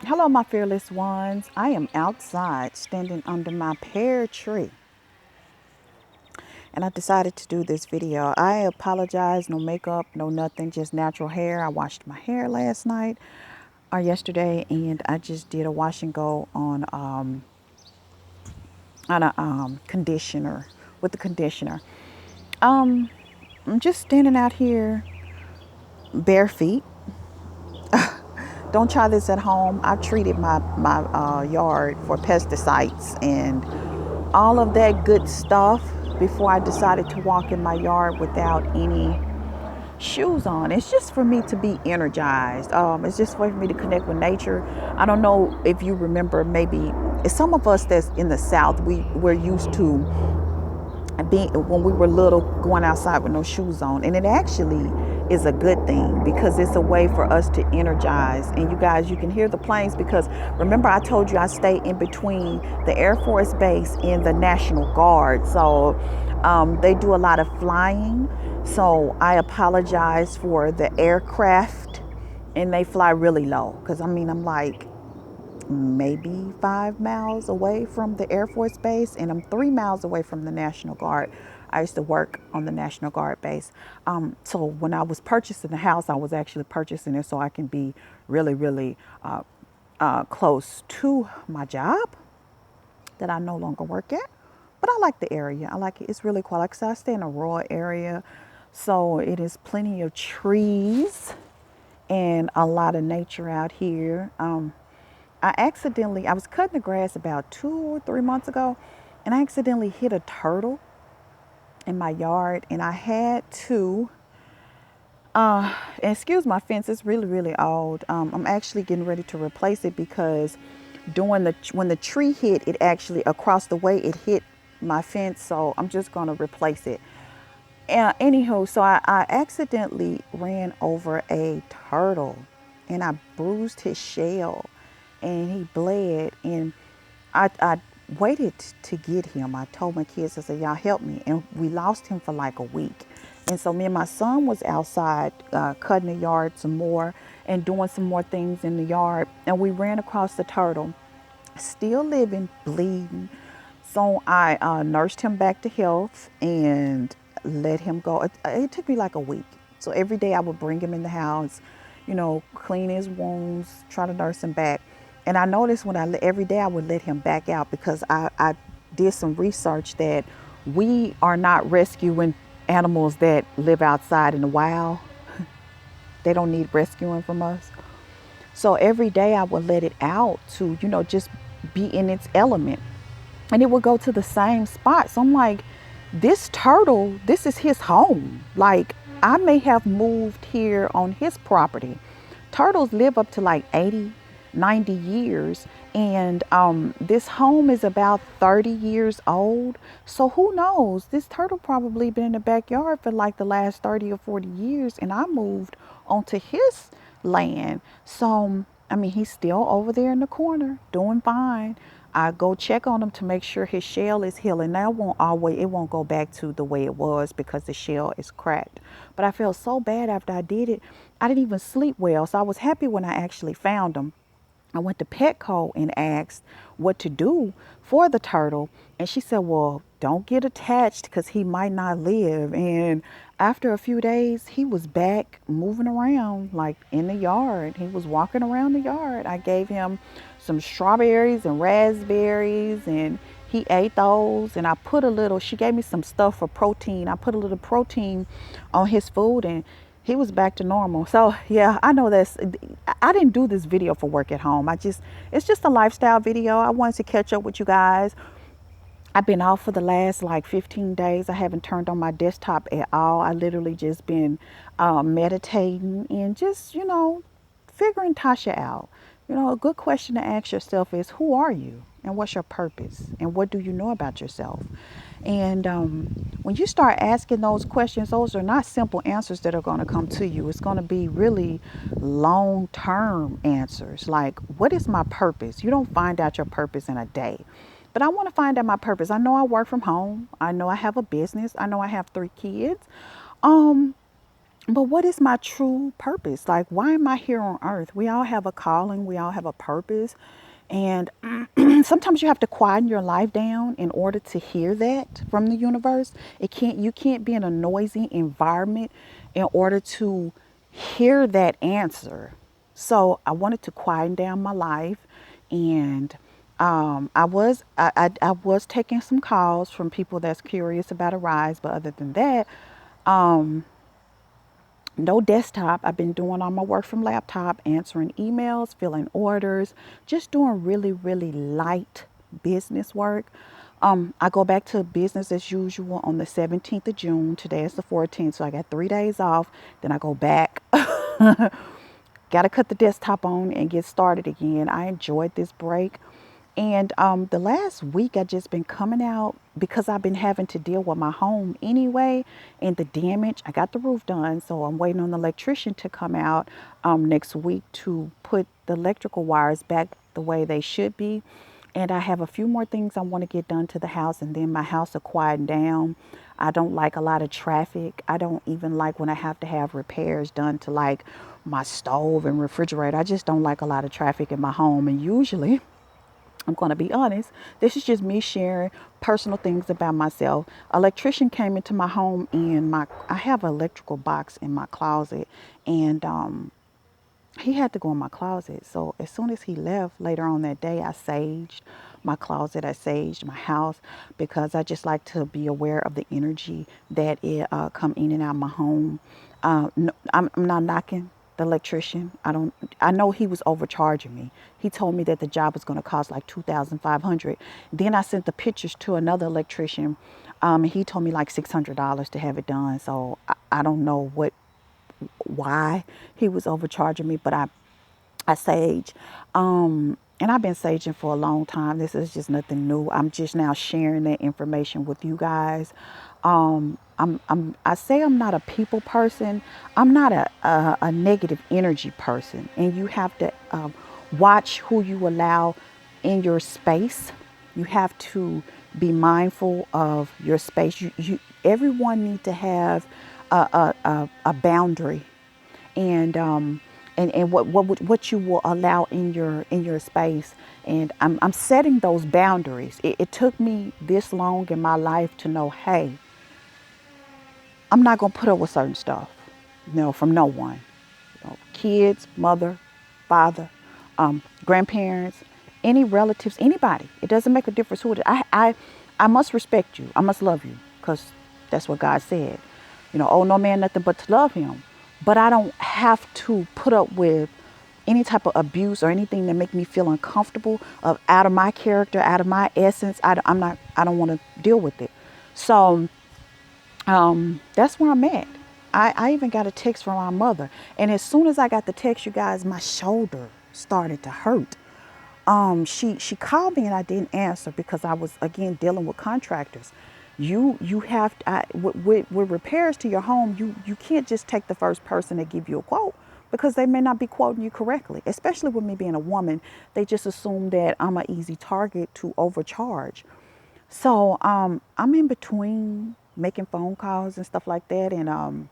Hello, my fearless ones. I am outside standing under my pear tree, and I decided to do this video. I apologize, no makeup, no nothing, just natural hair. I washed my hair last night or yesterday, and I just did a wash and go on a conditioner with the conditioner. Um, I'm just standing out here bare feet. Don't try this at home. I've treated my yard for pesticides and all of that good stuff before I decided to walk in my yard without any shoes on. It's just for me to be energized. It's just for me to connect with nature. I don't know if you remember, maybe some of us that's in the South, we're used to being when we were little going outside with no shoes on, and it actually is a good thing because it's a way for us to energize. And you guys, you can hear the planes because remember I told you I stay in between the Air Force Base and the National Guard, so they do a lot of flying. So I apologize for the aircraft, and they fly really low because I'm like maybe 5 miles away from the Air Force Base, and I'm 3 miles away from the National Guard. I used to work on the National Guard base. So when I was purchasing the house, I was actually purchasing it so I can be really, really close to my job that I no longer work at. But I like the area. I like it. It's really cool. Like I said, I stay in a rural area, so it is plenty of trees and a lot of nature out here. I was cutting the grass about 2 or 3 months ago, and I accidentally hit a turtle in my yard, and I had to, excuse my fence, it's really, really old. I'm actually getting ready to replace it because when the tree hit, it actually, across the way, it hit my fence, so I'm just going to replace it. Anywho, so I accidentally ran over a turtle and I bruised his shell and he bled. And I waited to get him. I told my kids, I said, y'all help me. And we lost him for like a week. And so me and my son was outside cutting the yard some more and doing some more things in the yard. And we ran across the turtle, still living, bleeding. So I nursed him back to health and let him go. It took me like a week. So every day I would bring him in the house, clean his wounds, try to nurse him back. And I noticed every day I would let him back out because I did some research that we are not rescuing animals that live outside in the wild. They don't need rescuing from us. So every day I would let it out to, just be in its element, and it would go to the same spot. So I'm like, this turtle, this is his home. Like, I may have moved here on his property. Turtles live up to like 80, 90 years. And this home is about 30 years old. So who knows? This turtle probably been in the backyard for like the last 30 or 40 years. And I moved onto his land. So, I mean, he's still over there in the corner doing fine. I go check on him to make sure his shell is healing. Now it won't go back to the way it was because the shell is cracked. But I felt so bad after I did it. I didn't even sleep well. So I was happy when I actually found him. I went to Petco and asked what to do for the turtle. And she said, well, don't get attached because he might not live. And after a few days, he was back moving around like in the yard. He was walking around the yard. I gave him some strawberries and raspberries and he ate those. And she gave me some stuff for protein. I put a little protein on his food and he was back to normal. So yeah, I know I didn't do this video for work at home. It's just a lifestyle video. I wanted to catch up with you guys. I've been off for the last like 15 days. I haven't turned on my desktop at all. I literally just been meditating and just, figuring Tasha out. A good question to ask yourself is, who are you? And what's your purpose? And what do you know about yourself? And when you start asking those questions, those are not simple answers that are going to come to you. It's going to be really long term answers. Like, what is my purpose? You don't find out your purpose in a day. But I want to find out my purpose. I know I work from home. I know I have a business. I know I have 3 kids. Um, But what is my true purpose? Like, why am I here on earth? We all have a calling, we all have a purpose. And sometimes you have to quieten your life down in order to hear that from the universe. You can't be in a noisy environment in order to hear that answer. So I wanted to quieten down my life, and I was taking some calls from people that's curious about Arise, but other than that, no desktop. I've been doing all my work from laptop, answering emails, filling orders, just doing really, really light business work. I go back to business as usual on the 17th of June. Today is the 14th, so I got 3 days off. Then I go back. Got to cut the desktop on and get started again. I enjoyed this break. And the last week, I just been coming out because I've been having to deal with my home anyway and the damage. I got the roof done, so I'm waiting on the electrician to come out next week to put the electrical wires back the way they should be. And I have a few more things I want to get done to the house, and then my house will quieten down. I don't like a lot of traffic. I don't even like when I have to have repairs done to like my stove and refrigerator. I just don't like a lot of traffic in my home. And usually, I'm going to be honest, this is just me sharing personal things about myself. Electrician came into my home, and I have an electrical box in my closet, and he had to go in my closet. So as soon as he left later on that day, I saged my closet, I saged my house, because I just like to be aware of the energy that it come in and out of my home. No, I'm not knocking the electrician. I don't. I know he was overcharging me. He told me that the job was going to cost like 2,500. Then I sent the pictures to another electrician. He told me like $600 to have it done. So I don't know why he was overcharging me, but I sage. And I've been saging for a long time. This is just nothing new. I'm just now sharing that information with you guys. I say I'm not a people person. I'm not a negative energy person. And you have to watch who you allow in your space. You have to be mindful of your space. Everyone needs to have a boundary, and what you will allow in your space. And I'm setting those boundaries. It took me this long in my life to know, hey, I'm not gonna put up with certain stuff, from no one. Kids, mother, father, grandparents, any relatives, anybody. It doesn't make a difference who it is. I must respect you. I must love you, because that's what God said. Oh, no man nothing but to love him. But I don't have to put up with any type of abuse or anything that make me feel uncomfortable, out of my character, out of my essence. I don't want to deal with it. So that's where I'm at. I even got a text from my mother. And as soon as I got the text, you guys, my shoulder started to hurt. She called me and I didn't answer because I was again dealing with contractors. You have to, with repairs to your home, you can't just take the first person to give you a quote, because they may not be quoting you correctly. Especially with me being a woman, they just assume that I'm an easy target to overcharge. So I'm in between making phone calls and stuff like that, and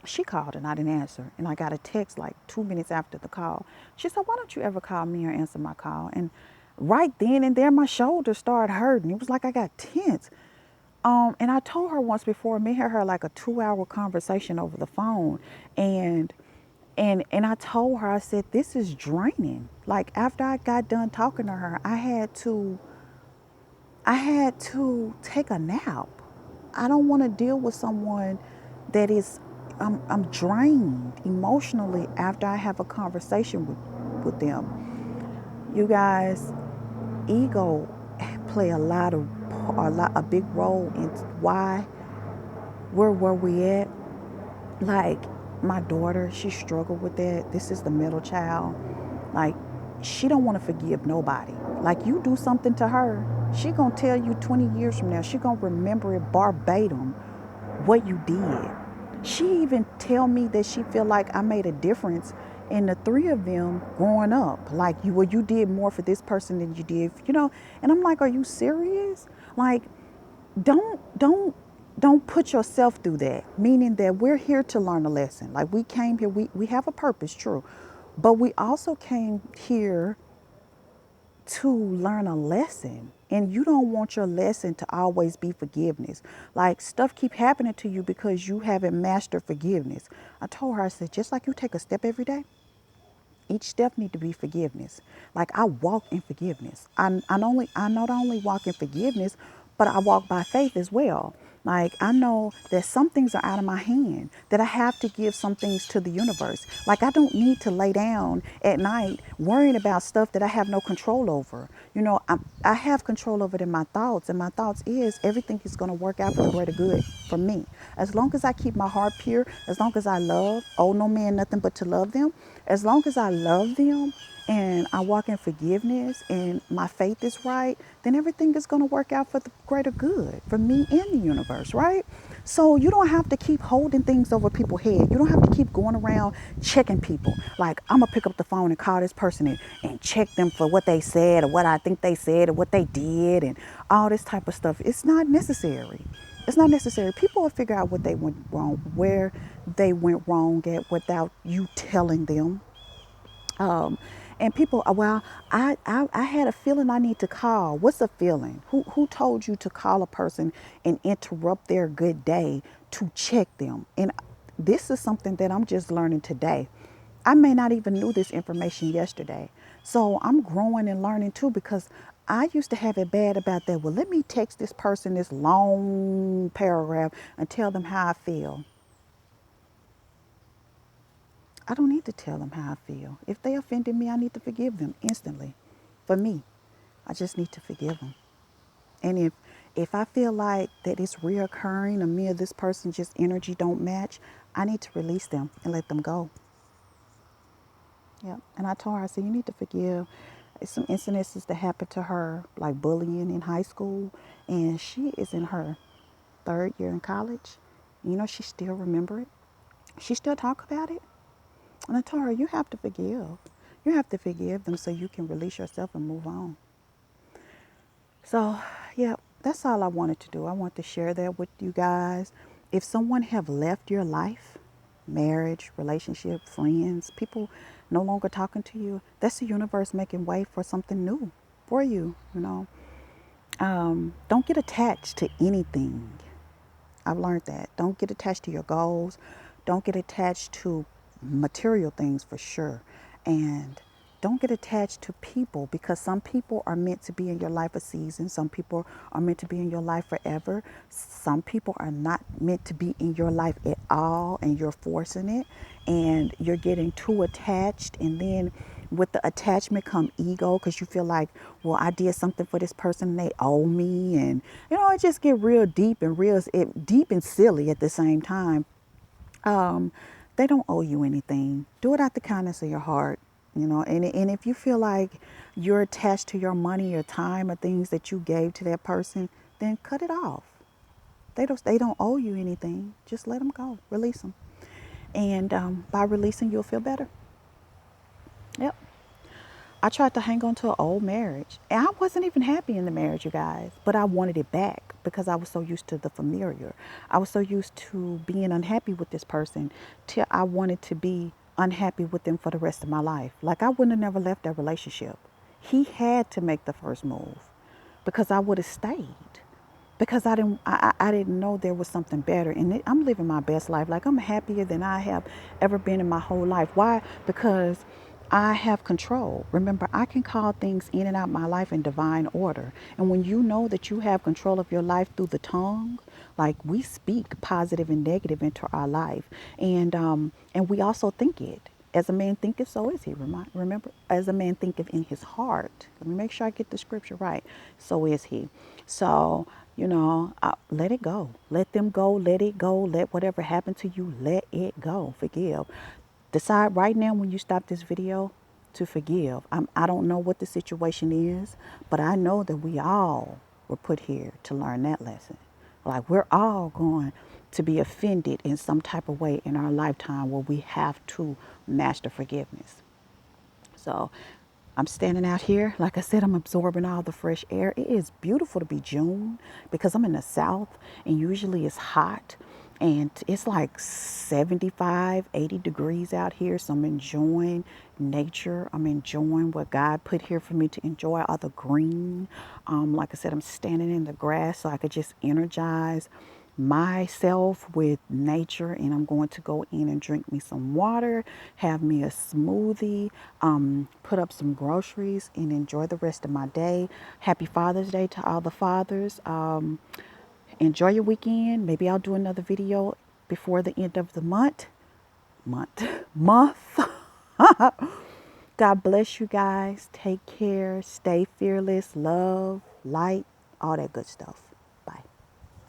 she called and I didn't answer, and I got a text like 2 minutes after the call. She said, "Why don't you ever call me or answer my call?" And right then and there, my shoulders started hurting. It was like I got tense. And I told her once before, me and her like a 2 hour conversation over the phone, and I told her, I said, this is draining. Like, after I got done talking to her, I had to take a nap. I don't want to deal with someone that is, I'm drained emotionally after I have a conversation with them. You guys, ego play a big role in why we're where we at. Like, my daughter, she struggled with that. This is the middle child. Like, she don't want to forgive nobody. Like, you do something to her, she gonna tell you 20 years from now, she gonna remember it verbatim what you did. She even tell me that she feel like I made a difference in the three of them growing up. Like, you did more for this person than you did. And I'm like, are you serious? Like, don't. don't put yourself through that, meaning that we're here to learn a lesson. Like we came here, we have a purpose, true, but we also came here to learn a lesson. And you don't want your lesson to always be forgiveness. Like stuff keep happening to you because you haven't mastered forgiveness. I told her, I said, just like you take a step every day, each step need to be forgiveness. Like I walk in forgiveness. I not only walk in forgiveness, but I walk by faith as well. Like I know that some things are out of my hand, that I have to give some things to the universe. Like I don't need to lay down at night worrying about stuff that I have no control over. You know, I have control over it in my thoughts, and my thoughts is everything is going to work out for the greater good for me. As long as I keep my heart pure, as long as I love, owe no man nothing but to love them, as long as I love them and I walk in forgiveness and my faith is right, then everything is going to work out for the greater good for me and the universe, right? So you don't have to keep holding things over people's head. You don't have to keep going around checking people. Like, I'm going to pick up the phone and call this person and check them for what they said or what I think they said or what they did and all this type of stuff. It's not necessary. It's not necessary. People will figure out what they went wrong, where they went wrong at without you telling them. Um, and people, well, I had a feeling I need to call. What's a feeling? Who told you to call a person and interrupt their good day to check them? And this is something that I'm just learning today. I may not even knew this information yesterday. So I'm growing and learning too because I used to have it bad about that. Well, let me text this person this long paragraph and tell them how I feel. I don't need to tell them how I feel. If they offended me, I need to forgive them instantly. For me, I just need to forgive them. And if I feel like that it's reoccurring or me or this person just energy don't match, I need to release them and let them go. Yeah. And I told her, I said, you need to forgive. Some incidences that happened to her, like bullying in high school, and she is in her third year in college. You know, she still remember it. She still talk about it. And I told her, you have to forgive. You have to forgive them so you can release yourself and move on. So, yeah, that's all I wanted to do. I want to share that with you guys. If someone have left your life, marriage, relationship, friends, people no longer talking to you, that's the universe making way for something new for you, you know. Don't get attached to anything. I've learned that. Don't get attached to your goals. Don't get attached to material things for sure. And don't get attached to people because some people are meant to be in your life a season. Some people are meant to be in your life forever. Some people are not meant to be in your life at all and you're forcing it and you're getting too attached and then with the attachment come ego because you feel like, well, I did something for this person and they owe me, and you know, it just get real deep and deep and silly at the same time. um, they don't owe you anything. Do it out the kindness of your heart, you know. And if you feel like you're attached to your money or time or things that you gave to that person, then cut it off. They don't owe you anything. Just let them go. Release them. And by releasing, you'll feel better. Yep. I tried to hang on to an old marriage. And I wasn't even happy in the marriage, you guys. But I wanted it back because I was so used to the familiar. I was so used to being unhappy with this person till I wanted to be unhappy with them for the rest of my life. Like I wouldn't have never left that relationship. He had to make the first move because I would have stayed because I didn't know there was something better, and I'm living my best life. Like I'm happier than I have ever been in my whole life. Why? Because I have control. Remember, I can call things in and out my life in divine order. And when you know that you have control of your life through the tongue, like we speak positive and negative into our life, and we also think it. As a man thinketh, so is he. Remember, as a man thinketh in his heart. Let me make sure I get the scripture right. So is he. So, you know, let it go. Let them go. Let it go. Let whatever happened to you, let it go. Forgive. Decide right now when you stop this video to forgive. I don't know what the situation is, but I know that we all were put here to learn that lesson. Like we're all going to be offended in some type of way in our lifetime where we have to master forgiveness. So I'm standing out here. Like I said, I'm absorbing all the fresh air. It is beautiful to be June because I'm in the South and usually it's hot and it's like 75, 80 degrees out here. So I'm enjoying nature. I'm enjoying what God put here for me to enjoy, all the green. Like I said, I'm standing in the grass so I could just energize myself with nature, and I'm going to go in and drink me some water, have me a smoothie, put up some groceries, and enjoy the rest of my day. Happy Father's Day to all the fathers. Enjoy your weekend. Maybe I'll do another video before the end of the month month. God bless you guys. Take care. Stay fearless. Love, light, all that good stuff.